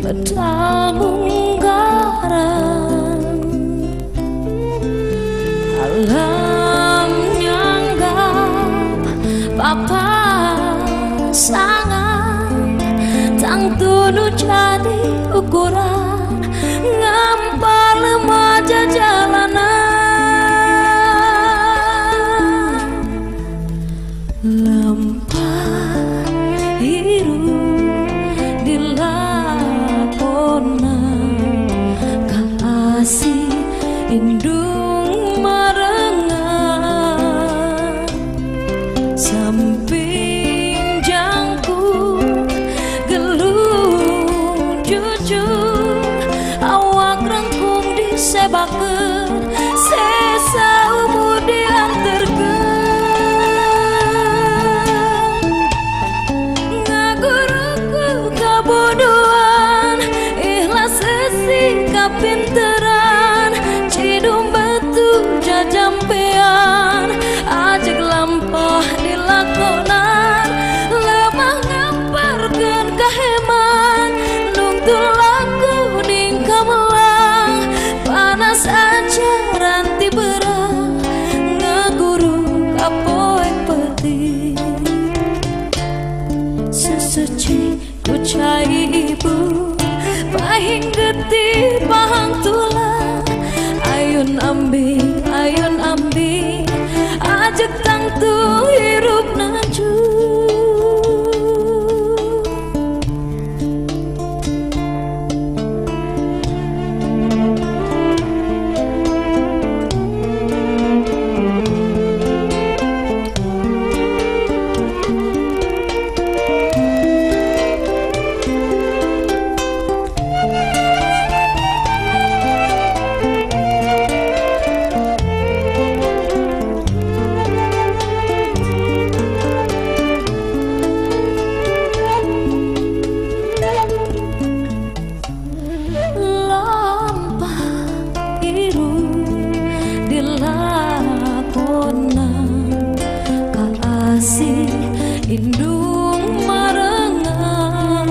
bertamunggaran alam nyanggap papa sangat tang tunu jadi ukuran ngampar remaja jalanan lempat hiru dilakonan kasih indung marengan samping jangkut gelung jujur awak rengkung disebakeun sesa umur dianterkeun ngaguruku kabodohan ikhlas esi kapinteran cidung betul jajampean ajak lampah dilakonan lemah ngamparkeun kaheman nungtul laku ning kamelang panas aja ranti berang ngaguru kapoe peti sesuci ku cai ibu pahing getih pahang tulang ayun ambi ajak tangtu hirup naju indung marengan